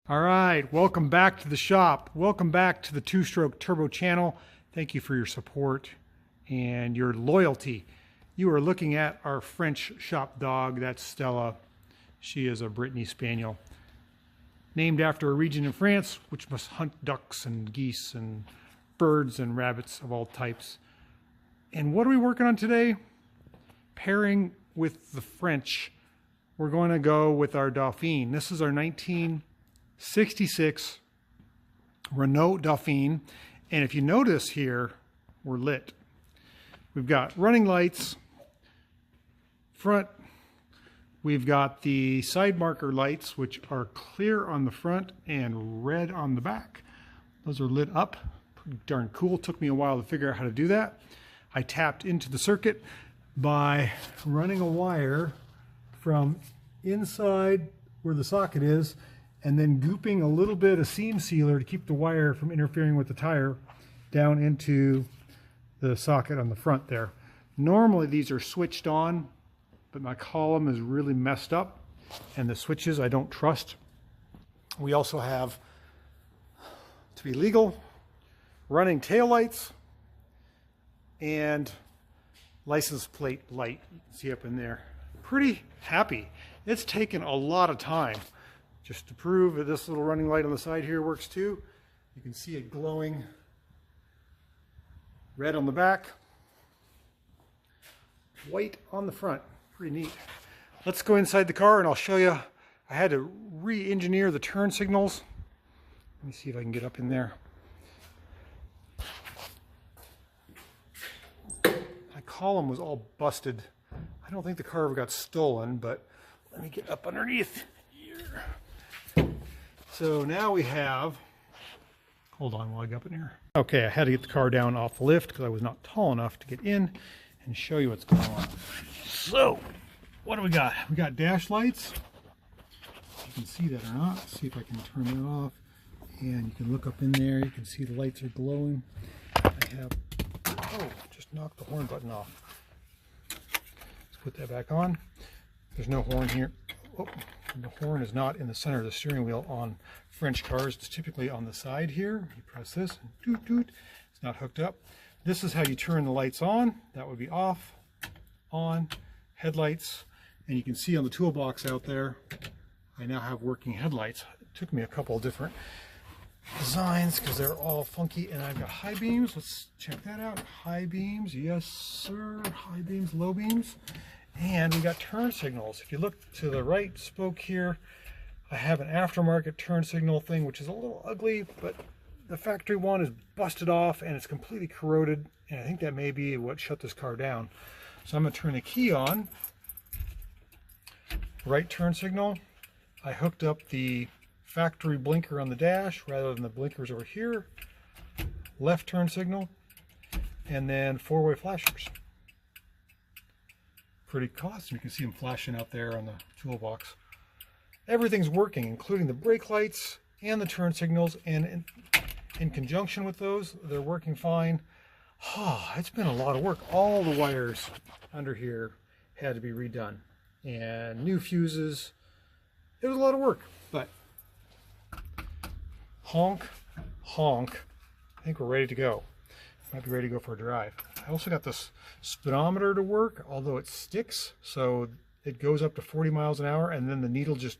All right, welcome back to the shop. Welcome back to the Two-Stroke Turbo channel. Thank you for your support and your loyalty. You are looking at our French shop dog. That's Stella. She is a Brittany Spaniel, named after a region in France which must hunt ducks and geese and birds and rabbits of all types. And what are we working on today? Pairing with the French, we're going to go with our Dauphine. This is our 1966 Renault Dauphine. And if you notice here, we're lit. We've got running lights, front. We've got the side marker lights, which are clear on the front and red on the back. Those are lit up. Pretty darn cool. Took me a while to figure out how to do that. I tapped into the circuit by running a wire from inside where the socket is and then gooping a little bit of seam sealer to keep the wire from interfering with the tire down into the socket on the front there. Normally these are switched on, but my column is really messed up and the switches I don't trust. We also have, to be legal, running taillights and license plate light. You can see up in there. Pretty happy. It's taken a lot of time just to prove that this little running light on the side here works too. You can see it glowing red on the back, white on the front. Pretty neat. Let's go inside the car and I'll show you. I had to re-engineer the turn signals. Let me see if I can get up in there. My column was all busted. I don't think the car ever got stolen, but let me get up underneath here. So now we have, hold on while I get up in here. Okay, I had to get the car down off the lift because I was not tall enough to get in and show you what's going on. So, what do we got? We got dash lights. You can see that or not. Let's see if I can turn that off. And you can look up in there. You can see the lights are glowing. I have, oh, just knocked the horn button off. Let's put that back on. There's no horn here. Oh, the horn is not in the center of the steering wheel on French cars. It's typically on the side here. You press this and doot doot. It's not hooked up. This is how you turn the lights on. That would be off, on, headlights. And you can see on the toolbox out there, I now have working headlights. It took me a couple of different designs because they're all funky. And I've got high beams. Let's check that out. High beams, yes sir. High beams, low beams. And we got turn signals. If you look to the right spoke here, I have an aftermarket turn signal thing, which is a little ugly, but the factory one is busted off and it's completely corroded. And I think that may be what shut this car down. So I'm going to turn the key on. Right turn signal. I hooked up the factory blinker on the dash rather than the blinkers over here. Left turn signal. And then four-way flashers. Pretty awesome. You can see them flashing out there on the toolbox. Everything's working, including the brake lights and the turn signals, and in conjunction with those, they're working fine. Oh, it's been a lot of work. All the wires under here had to be redone, and new fuses. It was a lot of work, but honk, honk. I think we're ready to go. Might be ready to go for a drive. I also got this speedometer to work, although it sticks, so it goes up to 40 miles an hour, and then the needle just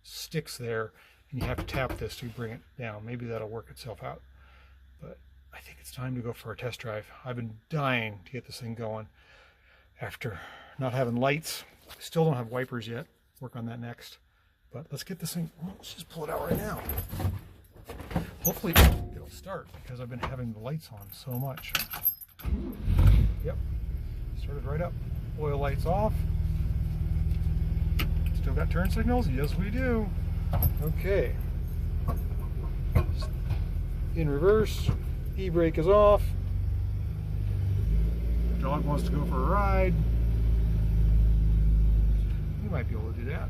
sticks there, and you have to tap this to bring it down. Maybe that'll work itself out. But I think it's time to go for a test drive. I've been dying to get this thing going after not having lights. Still don't have wipers yet. Work on that next. But let's get this thing, let's just pull it out right now. Hopefully it'll start because I've been having the lights on so much. Yep, started right up. Oil lights off. Still got turn signals? Yes, we do. Okay. In reverse. E-brake is off. Dog wants to go for a ride. You might be able to do that.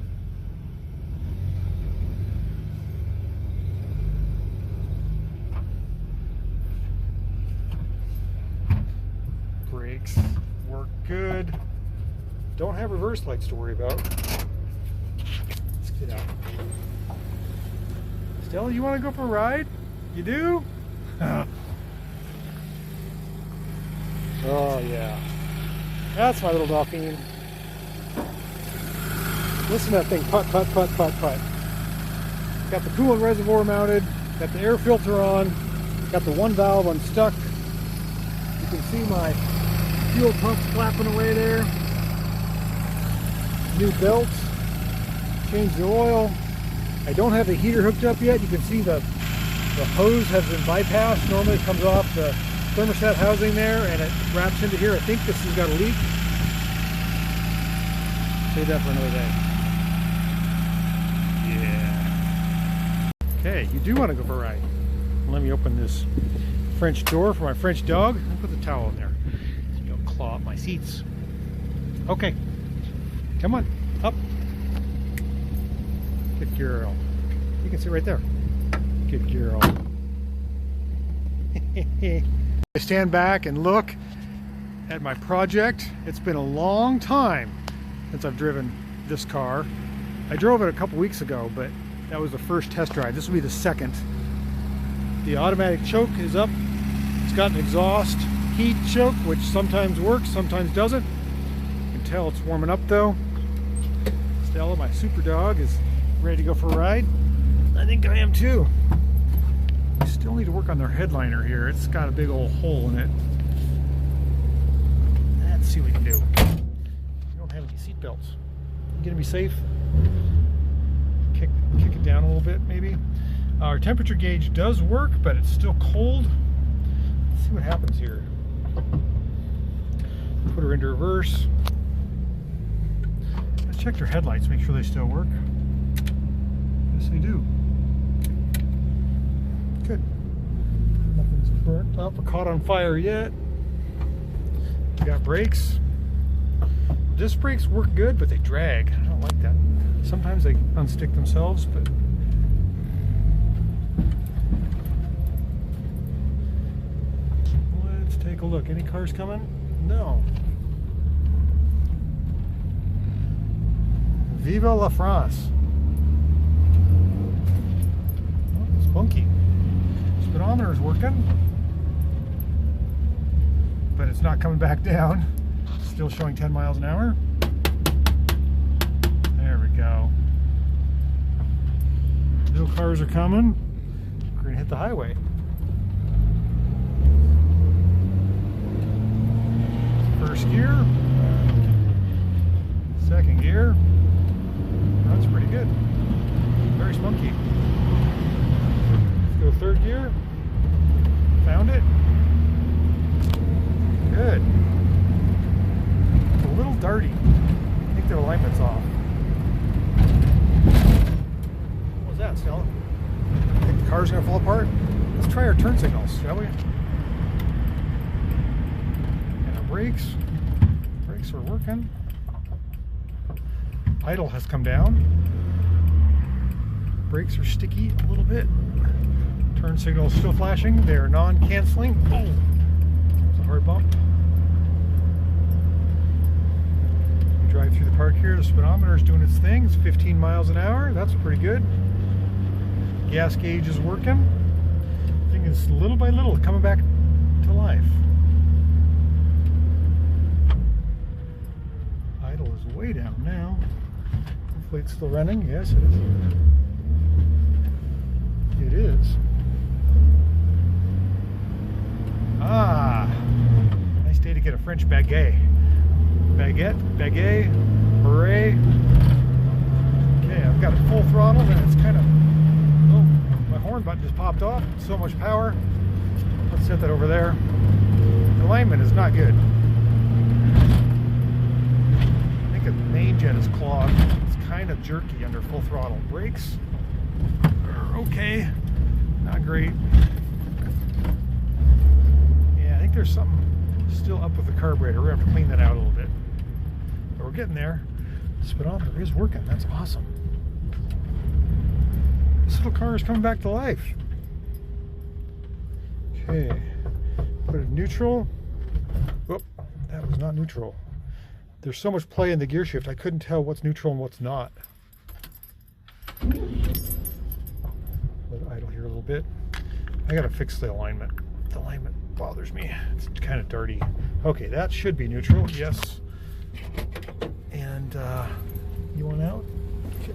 Brakes work good. Don't have reverse lights to worry about. Let's get out. Stella, you want to go for a ride? You do? Oh yeah. That's my little Dauphine. Listen to that thing putt, putt, putt, putt, putt. Got the coolant reservoir mounted, got the air filter on, got the one valve unstuck. You can see my fuel pumps flapping away there. New belts, changed the oil. I don't have the heater hooked up yet. You can see the hose has been bypassed. Normally it comes off the thermostat housing there and it wraps into here. I think this has got a leak. Save that for another day. Yeah. Okay, you do want to go for a ride. Let me open this French door for my French dog. I'll put the towel in there so you don't claw up my seats. Okay, come on, up. Good girl. You can sit right there. Good girl. I stand back and look at my project. It's been a long time since I've driven this car. I drove it a couple weeks ago, but that was the first test drive. This will be the second. The automatic choke is up. It's got an exhaust heat choke, which sometimes works, sometimes doesn't. You can tell it's warming up though. Stella, my super dog, is ready to go for a ride. I think I am too. We still need to work on their headliner here. It's got a big old hole in it. Let's see what we can do. We don't have any seat belts. You gonna be safe? Kick it down a little bit, maybe. Our temperature gauge does work, but it's still cold. Let's see what happens here. Put her into reverse. Let's check their headlights, make sure they still work. Yes, they do. Good. Nothing's burnt up or caught on fire yet. We got brakes. Disc brakes work good, but they drag. I don't like that. Sometimes they unstick themselves, but let's take a look. Any cars coming? No. Viva la France. Oh, it's funky. Speedometer is working, but it's not coming back down. Still showing 10 miles an hour. There we go. No cars are coming. We're gonna hit the highway. First gear. Second gear. That's pretty good. Very spunky. Let's go third gear. Found it. Good. It's a little dirty. I think their alignment's off. What was that, Stella? I think the car's gonna fall apart. Let's try our turn signals, shall we? And our brakes. Brakes are working. Idle has come down. Brakes are sticky a little bit. Turn signal is still flashing. They're non-canceling. Oh, it's a hard bump. We drive through the park here. The speedometer is doing its thing. It's 15 miles an hour. That's pretty good. Gas gauge is working. I think it's little by little coming back to life. Idle is way down now. Hopefully it's still running. Yes, it is. It is. Ah, nice day to get a French baguette. Baguette, beret. Okay, I've got it full throttle and it's kind of, oh, my horn button just popped off. So much power. Let's set that over there. The alignment is not good. I think the main jet is clogged. It's kind of jerky under full throttle. Brakes are okay, not great. There's something still up with the carburetor. We're going to have to clean that out a little bit. But we're getting there. The speedometer is working. That's awesome. This little car is coming back to life. Okay. Put it in neutral. Whoop. That was not neutral. There's so much play in the gear shift, I couldn't tell what's neutral and what's not. let it idle here a little bit. I gotta fix the alignment. The alignment bothers me. It's kind of dirty. Okay, that should be neutral. Yes. And you want out? Okay.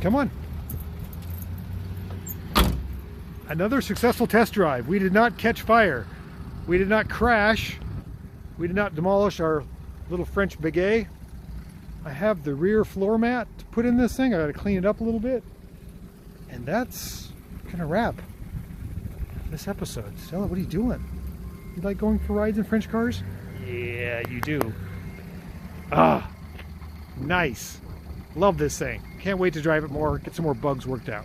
Come on. Another successful test drive. We did not catch fire. We did not crash. We did not demolish our little French baguette. I have the rear floor mat to put in this thing. I gotta clean it up a little bit. And that's gonna wrap this episode. Stella, what are you doing? You like going for rides in French cars? Yeah, you do. Ah, nice. Love this thing. Can't wait to drive it more, get some more bugs worked out.